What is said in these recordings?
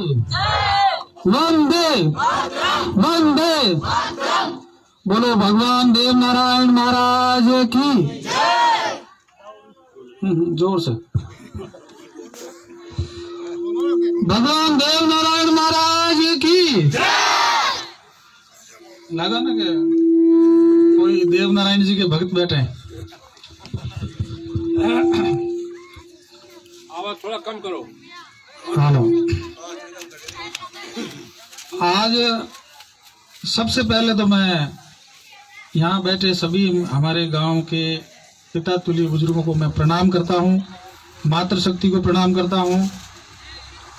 वंदे वंदे बोलो भगवान देव नारायण महाराज की जोर से भगवान देव नारायण महाराज की लगा ना कि कोई देव नारायण जी के भक्त बैठे हैं। आवाज थोड़ा कम करो। हेलो, आज सबसे पहले तो मैं यहाँ बैठे सभी हमारे गांव के पिता तुल्य बुजुर्गों को मैं प्रणाम करता हूँ, मातृशक्ति को प्रणाम करता हूँ।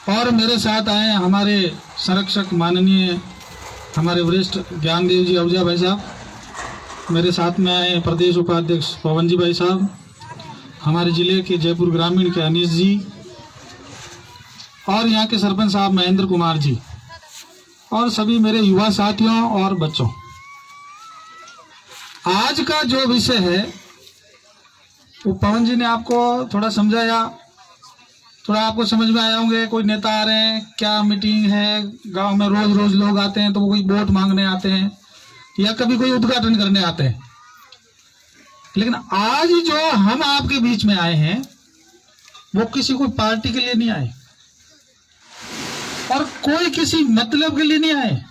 और मेरे साथ आए हमारे संरक्षक माननीय हमारे वरिष्ठ ज्ञानदेव जी अवजा भाई साहब, मेरे साथ में आए प्रदेश उपाध्यक्ष पवन जी भाई साहब, हमारे जिले के जयपुर ग्रामीण के अनीश जी और यहाँ के सरपंच साहब महेंद्र कुमार जी और सभी मेरे युवा साथियों और बच्चों। आज का जो विषय है वो पवन जी ने आपको थोड़ा समझाया, थोड़ा आपको समझ में आया होंगे। कोई नेता आ रहे हैं, क्या मीटिंग है, गांव में रोज रोज लोग आते हैं तो वो कोई वोट मांगने आते हैं या कभी कोई उद्घाटन करने आते हैं। लेकिन आज जो हम आपके बीच में आए हैं वो किसी कोई पार्टी के लिए नहीं आए और कोई किसी मतलब के लिए नहीं आए।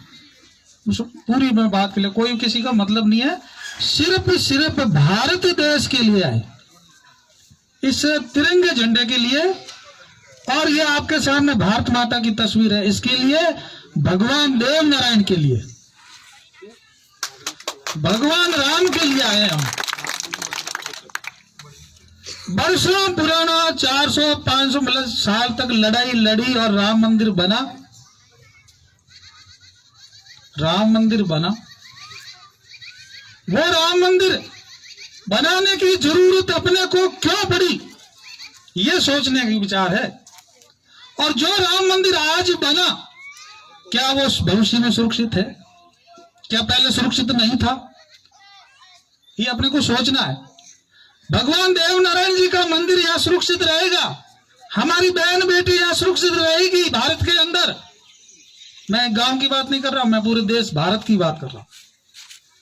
पूरी में बात के लिए कोई किसी का मतलब नहीं है, सिर्फ भारत देश के लिए आए, इस तिरंगे झंडे के लिए। और ये आपके सामने भारत माता की तस्वीर है, इसके लिए भगवान देव नारायण के लिए, भगवान राम के लिए आए हम। वर्षों पुराना 400-500 मतलब साल तक लड़ाई लड़ी और राम मंदिर बना। वो राम मंदिर बनाने की जरूरत अपने को क्यों पड़ी, ये सोचने की विचार है। और जो राम मंदिर आज बना, क्या वो भविष्य में सुरक्षित है, क्या पहले सुरक्षित नहीं था, ये अपने को सोचना है। भगवान देव नारायण जी का मंदिर यहाँ सुरक्षित रहेगा, हमारी बहन बेटी यहाँ सुरक्षित रहेगी भारत के अंदर। मैं गांव की बात नहीं कर रहा हूं, मैं पूरे देश भारत की बात कर रहा हूं।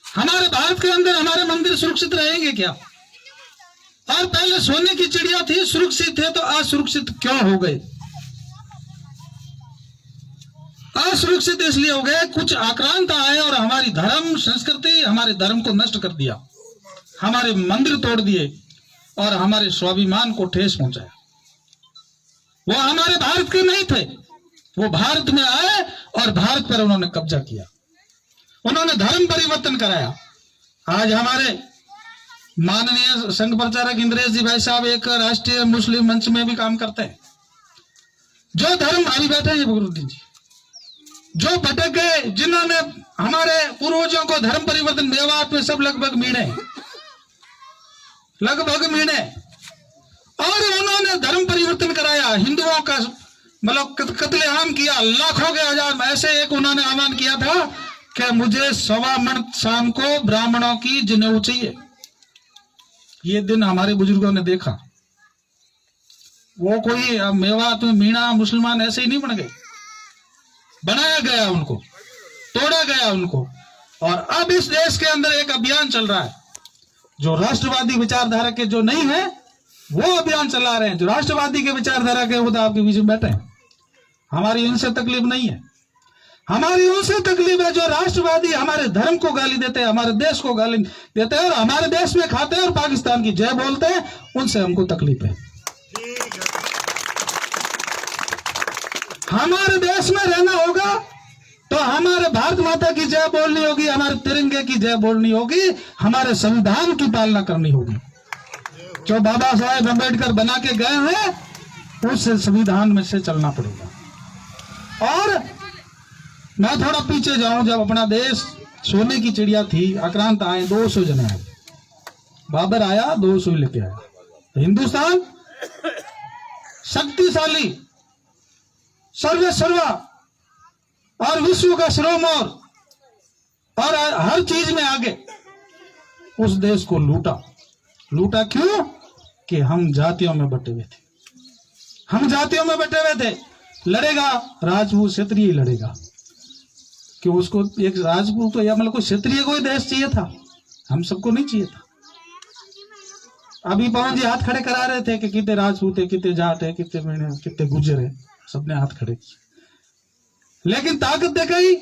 हमारे भारत के अंदर हमारे मंदिर सुरक्षित रहेंगे क्या? और पहले सोने की चिड़िया थी, सुरक्षित थे, तो असुरक्षित क्यों हो गए? असुरक्षित इसलिए हो गए, कुछ आक्रांत आए और हमारी धर्म संस्कृति, हमारे धर्म को नष्ट कर दिया, हमारे मंदिर तोड़ दिए और हमारे स्वाभिमान को ठेस पहुंचाया। वो हमारे भारत के नहीं थे, वो भारत में आए और भारत पर उन्होंने कब्जा किया, उन्होंने धर्म परिवर्तन कराया। आज हमारे माननीय संघ प्रचारक इंद्रेश जी भाई साहब एक राष्ट्रीय मुस्लिम मंच में भी काम करते हैं। जो धर्म अभी बैठे हैं गुरुद्दीन जी, जो भटक गए, जिन्होंने हमारे पूर्वजों को धर्म परिवर्तन, मेवात में सब लगभग मीणे और उन्होंने धर्म परिवर्तन कराया, हिंदुओं का मतलब कत्लेआम किया, लाखों के हजार। ऐसे एक उन्होंने आह्वान किया था कि मुझे 1.25 मन शाम को ब्राह्मणों की जनेऊ चाहिए। ये दिन हमारे बुजुर्गों ने देखा। वो कोई मेवात में मीणा मुसलमान ऐसे ही नहीं बन गए, बनाया गया उनको, तोड़ा गया उनको। और अब इस देश के अंदर एक अभियान चल रहा है, जो राष्ट्रवादी विचारधारा के जो नहीं है वो अभियान चला रहे हैं। जो राष्ट्रवादी के विचारधारा के वो तो आपके बीच में बैठे हैं। हमारी उनसे तकलीफ नहीं है, हमारी उनसे तकलीफ है जो राष्ट्रवादी हमारे धर्म को गाली देते हैं, हमारे देश को गाली देते हैं और हमारे देश में खाते हैं और पाकिस्तान की जय बोलते हैं, उनसे हमको तकलीफ है। हमारे देश में रहना होगा तो हमारे भारत माता की जय बोलनी होगी, हमारे तिरंगे की जय बोलनी होगी, हमारे संविधान की पालना करनी होगी। जो बाबा साहेब अम्बेडकर बना के गए हैं उस संविधान में से चलना पड़ेगा। और मैं थोड़ा पीछे जाऊं, जब अपना देश सोने की चिड़िया थी, आक्रांत आए, 200 जने आए, बाबर आया 200 लेके आया। तो हिंदुस्तान शक्तिशाली, सर्वा और विश्व का सिरोमोर और हर चीज में आगे, उस देश को लूटा क्यों? कि हम जातियों में बटे हुए थे, लड़ेगा राजपूत क्षत्रिय ही लड़ेगा, कि उसको एक राजपूत तो या मतलब कोई क्षत्रिय को ही देश चाहिए था, हम सबको नहीं चाहिए था। अभी पवन जी हाथ खड़े करा रहे थे कि कितने राजपूत है, कितने जाट है, कितने मीणे, कितने गुर्जर है, सबने हाथ खड़े किए। लेकिन ताकत देखी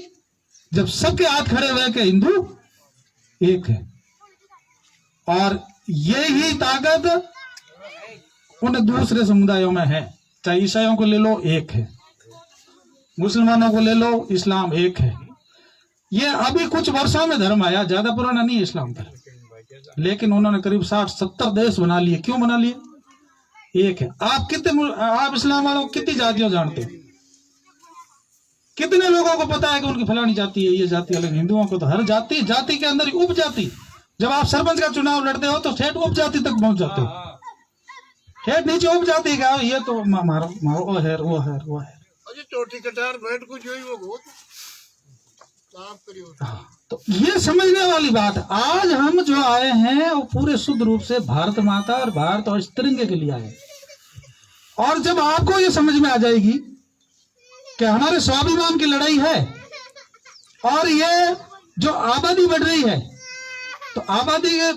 जब सबके हाथ खड़े हुए कि हिंदू एक है, और यही ताकत उन दूसरे समुदायों में है। चाहे ईसाइयों को ले लो एक है, मुसलमानों को ले लो इस्लाम एक है। ये अभी कुछ वर्षों में धर्म आया, ज्यादा पुराना नहीं है इस्लाम धर्म, लेकिन उन्होंने करीब 60-70 देश बना लिए। क्यों बना लिए? एक है। आप इस्लाम वालों को कितनी जातियों जानते हो? कितने लोगों को पता है कि उनकी फलानी जाति है, ये जाति अलग? हिंदुओं को तो हर जाति के अंदर उप जाति। जब आप सरपंच का चुनाव लड़ते हो तो ठेठ उप जाति तक पहुंच जाते हो, ठेठ नीचे उप जाति का, ये तो मारो वो है वो है वो है। चौथी कटार बैठ को जो ही वो तो ये समझने वाली बात। आज हम जो आए हैं वो पूरे शुद्ध रूप से भारत माता और भारत और इस तिरंगे के लिए आए। और जब आपको ये समझ में आ जाएगी कि हमारे स्वाभिमान की लड़ाई है, और ये जो आबादी बढ़ रही है, तो आबादी के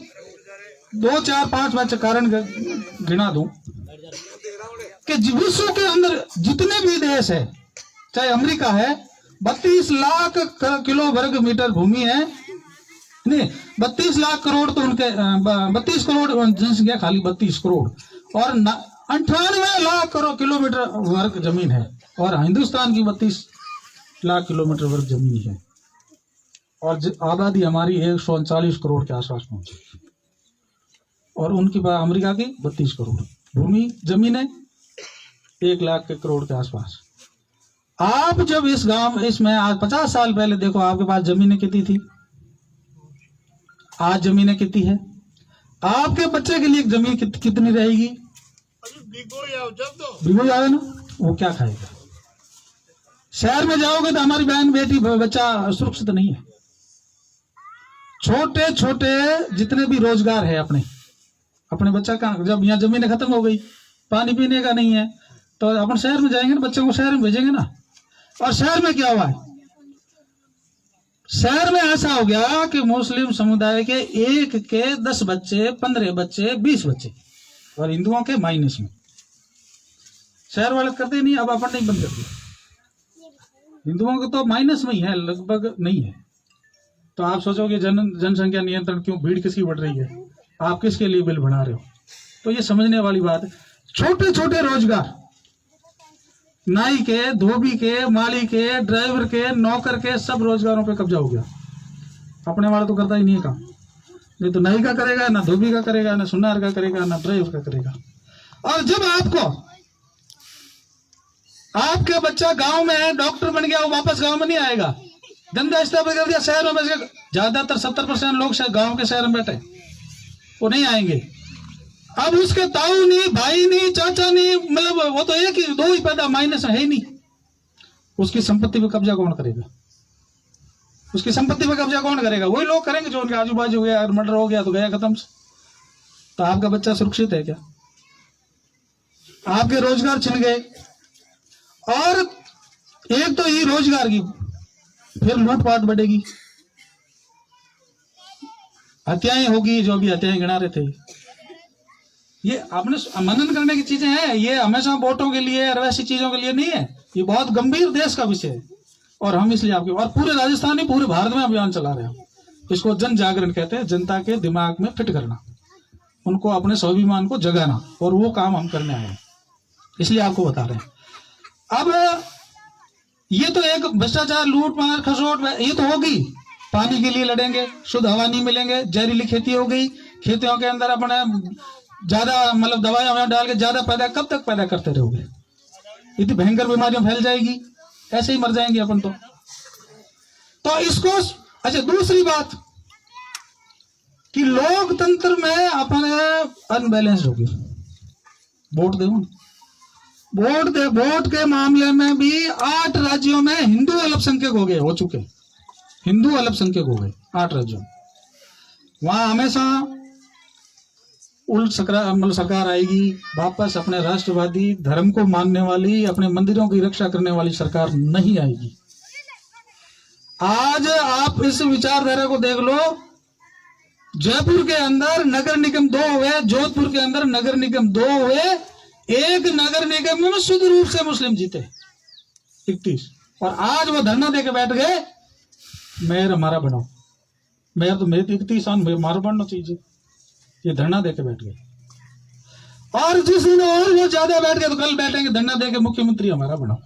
2, 4, 5 मैं कारण गिना दूं कि विश्व के अंदर जितने भी देश है, चाहे अमेरिका है, 32 लाख किलो वर्ग मीटर भूमि है, नहीं 32 लाख करोड़ तो उनके 32 करोड़ जनसंख्या, खाली 32 करोड़, और 98 लाख किलोमीटर वर्ग जमीन है। और हिंदुस्तान की 32 लाख किलोमीटर वर्ग जमीन है, और आबादी हमारी 139 करोड़ के आसपास पहुंची, और उनकी अमेरिका की 32 करोड़ भूमि जमीन है, 1 लाख के करोड़ के आसपास। आप जब इस गांव इसमें आज 50 साल पहले देखो, आपके पास जमीनें कितनी थी, आज जमीनें कितनी है? आपके बच्चे के लिए जमीन कितनी रहेगी? बिगो जाए ना, वो क्या खाएगा? शहर में जाओगे तो हमारी बहन बेटी बच्चा सुरक्षित नहीं है। छोटे छोटे जितने भी रोजगार है अपने बच्चा का, जब यहाँ जमीनें खत्म हो गई, पानी पीने का नहीं है, तो अपन शहर में जाएंगे ना, बच्चों को शहर में भेजेंगे ना। और शहर में क्या हुआ है? शहर में ऐसा हो गया कि मुस्लिम समुदाय के 1 के 10 बच्चे, 15 बच्चे, 20 बच्चे, और हिंदुओं के माइनस में। शहर वाले करते नहीं, अब अपन नहीं बंद कर दिया। हिंदुओं के तो माइनस में ही है, लगभग नहीं है। तो आप सोचोगे जनसंख्या नियंत्रण क्यों, भीड़ किसकी बढ़ रही है, आप किसके लिए बिल बना रहे हो? तो ये समझने वाली बात है। छोटे छोटे रोजगार, नाई के, धोबी के, माली के, ड्राइवर के, नौकर के, सब रोजगारों पे कब्जा हो गया। अपने वाला तो करता ही नहीं है काम, नहीं तो नाई का करेगा, ना धोबी का करेगा, ना सुनार का करेगा, ना ड्राइवर का करेगा। और जब आपके बच्चा गांव में है, डॉक्टर बन गया, वो वापस गांव में नहीं आएगा, धंधा स्थापित कर दिया, शहर में बस गया। ज्यादातर 70% लोग गांव के शहर में बैठे, वो नहीं आएंगे। अब उसके ताऊ नहीं, भाई नहीं, चाचा नहीं, मतलब वो तो एक ही 2 ही पैदा, माइनस है ही नहीं। उसकी संपत्ति पे कब्जा कौन करेगा? उसकी संपत्ति पे कब्जा कौन करेगा? वही लोग करेंगे जो उनके आजू बाजू गया, मर्डर हो गया तो गया, खत्म। तो आपका बच्चा सुरक्षित है क्या? आपके रोजगार छिन गए। और एक तो ये रोजगार की, फिर लूटपाट बढ़ेगी, हत्याएं होगी, जो भी हत्याएं गिना रहे थे। ये आपने मनन करने की चीजें हैं, ये हमेशा वोटों के लिए और वैसी चीजों के लिए नहीं है। ये बहुत गंभीर देश का विषय है, और हम इसलिए आपके और पूरे राजस्थान में, पूरे भारत में अभियान चला रहे हैं। इसको जन जागरण कहते हैं, जनता के दिमाग में फिट करना, उनको अपने स्वाभिमान को जगाना, और वो काम हम करने आए हैं, इसलिए आपको बता रहे हैं। अब ये तो एक भ्रष्टाचार, लूट मार, खसोट, ये तो होगी। पानी के लिए लड़ेंगे, शुद्ध हवा नहीं मिलेंगे, जहरीली खेती हो गई, खेतियों के अंदर अपने ज्यादा मतलब दवाइयां डाल के ज्यादा पैदा, कब तक पैदा करते रहोगे? इतनी भयंकर बीमारियां फैल जाएगी, ऐसे ही मर जाएंगे अपन तो इसको। अच्छा, दूसरी बात कि लोकतंत्र में अपने अनबैलेंस्ड होगी। वोट के मामले में भी 8 राज्यों में हिंदू अल्पसंख्यक हो चुके, हिंदू अल्पसंख्यक हो गए 8 राज्यों। वहां हमेशा मतलब सरकार आएगी, वापस अपने राष्ट्रवादी धर्म को मानने वाली, अपने मंदिरों की रक्षा करने वाली सरकार नहीं आएगी। आज आप इस विचारधारा को देख लो, जयपुर के अंदर नगर निगम 2 हुए, जोधपुर के अंदर नगर निगम 2 हुए, एक नगर निगम में शुद्ध रूप से मुस्लिम जीते 31, और आज वो धरना देके बैठ गए, मेयर हमारा बनाओ। मेयर तो मेरे 31 हमारा बनना चाहिए, ये धरना देके बैठ गए। और जिस दिन और वो ज्यादा बैठ गए तो कल बैठेंगे धरना देके मुख्यमंत्री हमारा बनाओ,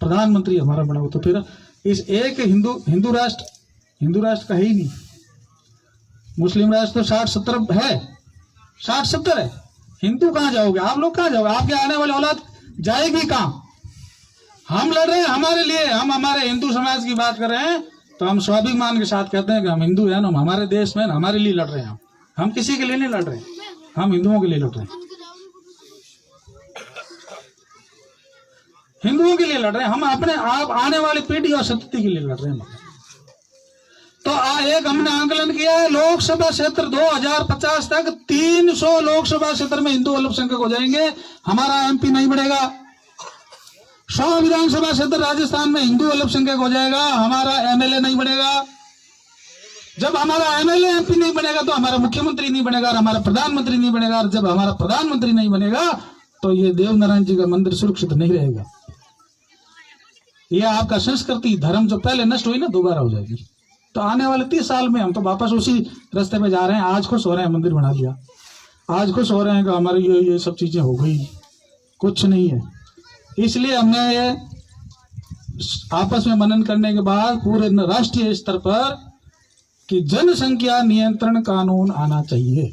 प्रधानमंत्री हमारा बनाओ। तो फिर इस एक हिंदू राष्ट्र का ही नहीं, मुस्लिम राष्ट्र तो 60-70 है, 60-70 है। हिंदू कहां जाओगे आप लोग, कहां जाओगे? आपके आने वाली औलाद जाएगी कहां? हम लड़ रहे हैं हमारे लिए, हम हमारे हिंदू समाज की बात कर रहे हैं, तो हम स्वाभिमान के साथ कहते हैं कि हम हिंदू हैं ना, हम हमारे देश में हमारे लिए लड़ रहे हैं। हम किसी के लिए नहीं लड़ रहे, हम हिंदुओं के लिए लड़ रहे हैं, हिंदुओं के लिए लड़ रहे हैं, हम अपने आप आने वाली पीढ़ी और संतति के लिए लड़ रहे हैं। तो एक हमने आंकलन किया है, लोकसभा क्षेत्र 2050 तक 300 लोकसभा क्षेत्र में हिंदू अल्पसंख्यक हो जाएंगे, हमारा एमपी नहीं बढ़ेगा। 100 विधानसभा क्षेत्र राजस्थान में हिंदू अल्पसंख्यक हो जाएगा, हमारा एमएलए नहीं बनेगा। जब हमारा एमएलए एमपी नहीं बनेगा तो हमारा मुख्यमंत्री नहीं बनेगा और हमारा प्रधानमंत्री नहीं बनेगा, और जब हमारा प्रधानमंत्री नहीं बनेगा तो ये देवनारायण जी का मंदिर सुरक्षित नहीं रहेगा। ये आपका संस्कृति धर्म जो पहले नष्ट हुई ना, दोबारा हो जाएगी। तो आने वाले 30 साल में हम तो वापस उसी रास्ते पे जा रहे हैं। आज खुश हो रहे हैं मंदिर बना लिया, आज खुश हो रहे हैं कि हमारी ये सब चीजें हो गई, कुछ नहीं है। इसलिए हमने ये आपस में मनन करने के बाद पूरे राष्ट्रीय स्तर पर कि जनसंख्या नियंत्रण कानून आना चाहिए।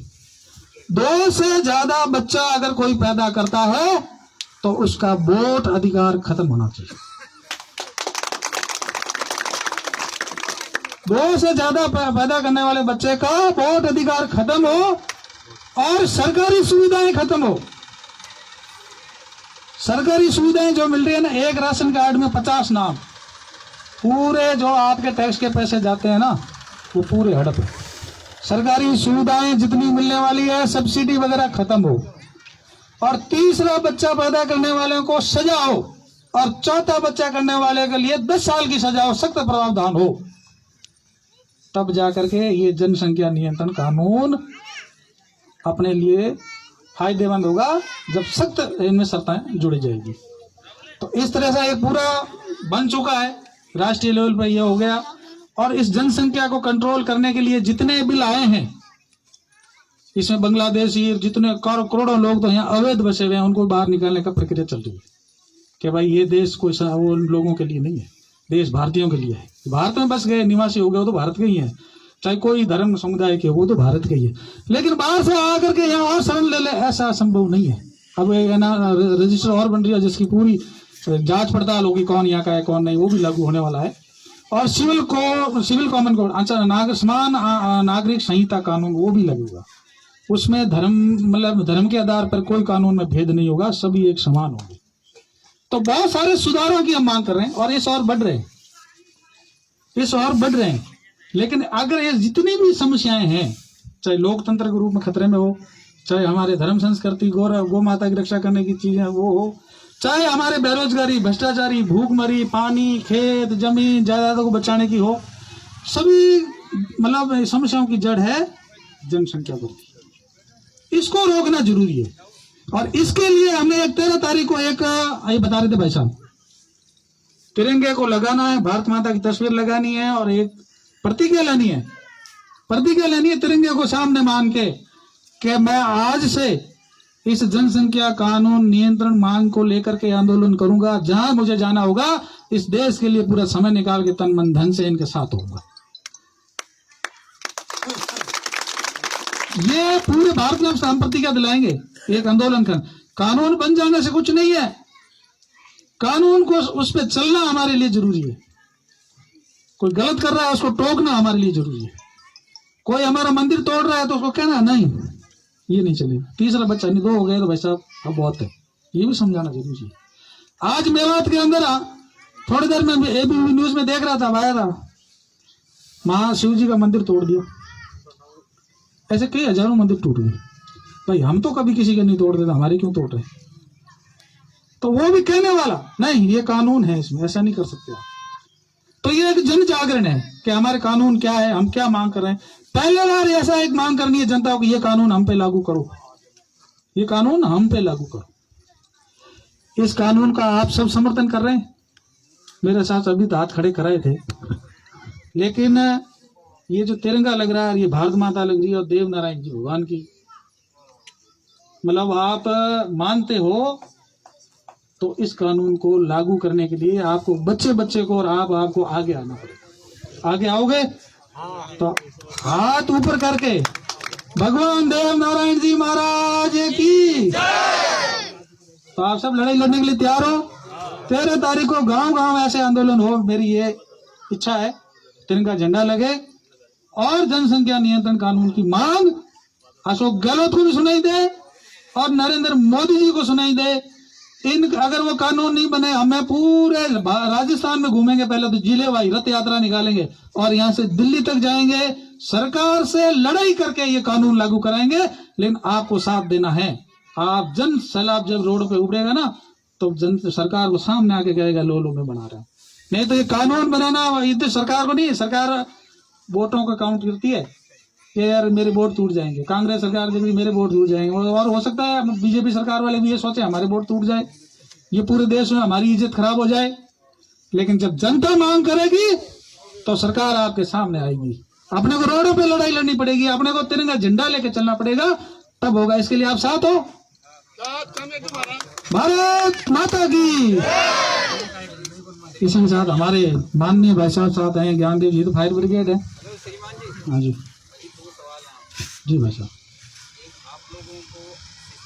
2 से ज्यादा बच्चा अगर कोई पैदा करता है तो उसका वोट अधिकार खत्म होना चाहिए। 2 से ज्यादा पैदा करने वाले बच्चे का वोट अधिकार खत्म हो और सरकारी सुविधाएं खत्म हो। सरकारी सुविधाएं जो मिल रही है ना, एक राशन कार्ड में 50 नाम, पूरे जो आपके टैक्स के पैसे जाते हैं ना वो पूरे हड़प है। सरकारी सुविधाएं जितनी मिलने वाली है, सब्सिडी वगैरह खत्म हो, और तीसरा बच्चा पैदा करने वाले को सजा हो, और चौथा बच्चा करने वाले के लिए 10 साल की सजा हो, सख्त प्रावधान हो, तब जाकर के ये जनसंख्या नियंत्रण कानून अपने लिए फायदेमंद होगा, जब सख्त इनमें शर्तें जुड़ी जाएगी। तो इस तरह से ये पूरा बन चुका है, राष्ट्रीय लेवल पर यह हो गया। और इस जनसंख्या को कंट्रोल करने के लिए जितने बिल आए हैं, इसमें बांग्लादेशी जितने करोड़ों लोग तो यहाँ अवैध बसे हुए हैं, उनको बाहर निकालने का प्रक्रिया चल रही है कि भाई ये देश कोई वो लोगों के लिए नहीं है, देश भारतीयों के लिए है। भारत में बस गए, निवासी हो गए, वो तो भारत के ही है, चाहे कोई धर्म समुदाय के, वो तो भारत के ही है। लेकिन बाहर से आकर के यहाँ और शरण ले ले, ऐसा संभव नहीं है। अब रजिस्टर और बन रही है जिसकी पूरी जांच पड़ताल होगी, कौन यहाँ का है कौन नहीं, वो भी लागू होने वाला है। और सिविल कॉमन कोड, अच्छा समान नागरिक संहिता कानून, वो भी लगेगा। उसमें धर्म मतलब धर्म के आधार पर कोई कानून में भेद नहीं होगा, सभी एक समान होंगे। तो बहुत सारे सुधारों की हम मांग कर रहे हैं, और इस और बढ़ रहे हैं, इस और बढ़ रहे हैं। लेकिन अगर ये जितनी भी समस्याएं हैं, चाहे लोकतंत्र के रूप में खतरे में हो, चाहे हमारे धर्म संस्कृति गौ माता की रक्षा करने की चीजें वो हो, चाहे हमारे बेरोजगारी, भ्रष्टाचारी, भूखमरी, पानी, खेत, जमीन, जायदादों को बचाने की हो, सभी मतलब समस्याओं की जड़ है जनसंख्या वृद्धि। इसको रोकना जरूरी है। और इसके लिए हमने 13 तारीख को एक ये बता रहे थे भाई साहब, तिरंगे को लगाना है, भारत माता की तस्वीर लगानी है, और एक प्रतिज्ञा लेनी है, तिरंगे को सामने मान के कि मैं आज से इस जनसंख्या कानून नियंत्रण मांग को लेकर के आंदोलन करूंगा, जहां मुझे जाना होगा इस देश के लिए पूरा समय निकाल के तन मन धन से इनके साथ होगा। ये पूरे भारत में हम प्रतिज्ञा दिलाएंगे, एक आंदोलन कर। कानून बन जाने से कुछ नहीं है, कानून को उस पर चलना हमारे लिए जरूरी है। कोई गलत कर रहा है उसको टोकना हमारे लिए जरूरी है। कोई हमारा मंदिर तोड़ रहा है तो उसको कहना नहीं, ये नहीं चलेगा। तीसरा बच्चा नहीं, 2 हो गए तो भाई साहब अब बहुत है, ये भी समझाना जरूरी है। आज मेवात के अंदर थोड़ी देर में एबीपी न्यूज में देख रहा था, आया था, महाशिव जी का मंदिर तोड़ दिया। ऐसे कई हजारों मंदिर टूट गए। भाई हम तो कभी किसी के नहीं तोड़ देते, हमारी क्यों तोड़ रहे? तो वो भी कहने वाला नहीं, ये कानून है, इसमें ऐसा नहीं कर सकते आप। तो ये एक जन जागरण है कि हमारे कानून क्या है, हम क्या मांग कर रहे हैं। पहले बार ऐसा एक मांग करनी है जनता को, ये कानून हम पे लागू करो, ये कानून हम पे लागू करो। इस कानून का आप सब समर्थन कर रहे हैं। मेरे साथ अभी तो हाथ खड़े कराए थे, लेकिन ये जो तिरंगा लग रहा है, ये भारत माता लग रही है और देव नारायण जी भगवान की, मतलब आप मानते हो तो इस कानून को लागू करने के लिए आपको बच्चे को और आपको आगे आना पड़ेगा। आगे आओगे तो हाथ ऊपर करके भगवान देव नारायण जी महाराज की, तो आप सब लड़ाई लड़ने के लिए तैयार हो। 13 तारीख को गांव ऐसे आंदोलन हो, मेरी ये इच्छा है। तिरंगा झंडा लगे और जनसंख्या नियंत्रण कानून की मांग अशोक गहलोत को भी सुनाई दे और नरेंद्र मोदी जी को सुनाई दे। अगर वो कानून नहीं बने, हमें पूरे राजस्थान में घूमेंगे, पहले तो जिलेवाई रथ यात्रा निकालेंगे और यहाँ से दिल्ली तक जाएंगे, सरकार से लड़ाई करके ये कानून लागू कराएंगे। लेकिन आपको साथ देना है। आप जन सैलाब जब रोड पे उभरेगा ना, तो जन सरकार को सामने आके कहेगा लो में बना रहा है। नहीं तो ये कानून बनाना ये सरकार को नहीं, सरकार वोटों का काउंट करती है कि यार मेरे वोट टूट जाएंगे। कांग्रेस सरकार के भी मेरे वोट टूट जाएंगे, और हो सकता है बीजेपी सरकार वाले भी ये सोचे हमारे वोट टूट जाए, ये पूरे देश में हमारी इज्जत खराब हो जाए। लेकिन जब जनता मांग करेगी तो सरकार आपके सामने आएगी। अपने को रोडों पे लड़ाई लड़नी पड़ेगी, अपने को तिरंगा झंडा लेके चलना पड़ेगा, तब होगा। इसके लिए आप साथ हो। भारत माता की। इसी के साथ हमारे माननीय भाई साहब हैं, ज्ञानदेव जी, तो फायर ब्रिगेड है। हाँ जी जी भाई साहब। आप लोगों को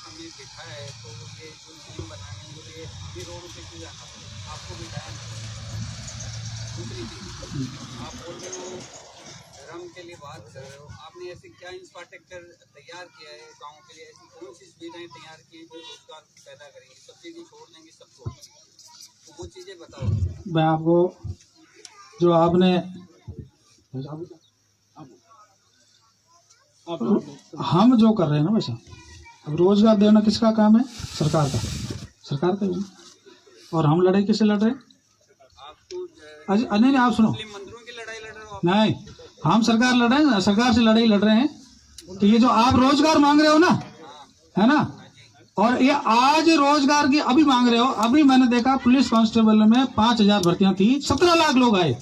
हमने देखा है, तो ये जो नियम बनाने के लिए अभी रोड पे क्यों जाना पड़ेगा, आपको बिठाया ना। दूसरी चीज, आप बोल रहे हो धर्म के लिए बात कर रहे हो, आपने ऐसे क्या इंफ्रास्ट्रक्चर तैयार किया है गाँव के लिए? ऐसी कौन सी सुविधाएं तैयार की जो रोजगार पैदा करेंगी? सब्सिडी छोड़ देंगे सबको, तो वो चीजें बताओ। मैं आपको जो आपने हम जो कर रहे हैं ना वैसा, अब रोजगार देना किसका काम है? सरकार का, सरकार का ही। और हम लड़ाई किससे लड़ रहे हैं? नहीं आप सुनो, मंदिरों की लड़ाई लड़ रहे हो? नहीं, हम सरकार लड़ रहे हैं, सरकार से लड़ाई लड़ रहे हैं। तो ये जो आप रोजगार मांग रहे हो ना, है ना, और ये आज रोजगार की अभी मांग रहे हो। अभी मैंने देखा पुलिस कांस्टेबल में 5000 भर्तियां थी, 17 लाख लोग आए।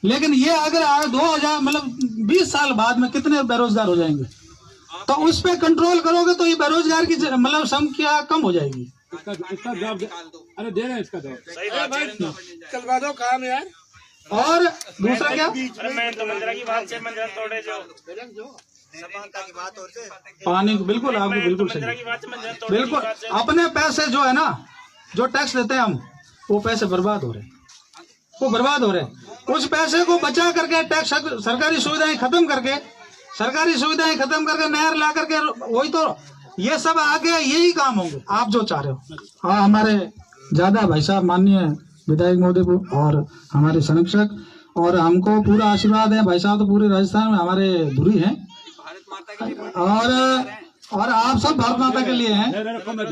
लेकिन ये अगर 2000 मतलब 20 साल बाद में कितने बेरोजगार हो जाएंगे? तो उस पे कंट्रोल करोगे तो ये बेरोजगार की मतलब संख्या कम हो जाएगी। इसका जवाब अरे दे रहे हैं, इसका जवाब चलवा दो काम यार। और दूसरा क्या, पानी बिल्कुल आपको बिल्कुल सही, बिल्कुल अपने पैसे जो है ना, जो टैक्स देते हैं हम, वो पैसे बर्बाद हो रहे हैं, वो बर्बाद हो रहे हैं। उस पैसे को बचा करके टैक्स, सरकारी सुविधाएं खत्म करके, नहर ला करके, वही तो ये सब आगे यही काम होंगे आप जो चाह रहे हो। हाँ, हमारे ज्यादा भाई साहब माननीय विधायक महोदय को और हमारे संरक्षक, और हमको पूरा आशीर्वाद है। भाई साहब तो पूरे राजस्थान में हमारे धुरी हैं, और आप सब भारत माता के लिए हैं।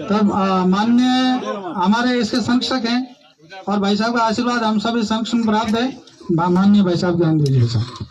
तब माननीय हमारे इसके संरक्षक हैं, और भाई साहब का आशीर्वाद हम सब इस संरक्षण प्राप्त है। माननीय भाई साहब ज्ञानदेव जी साहब।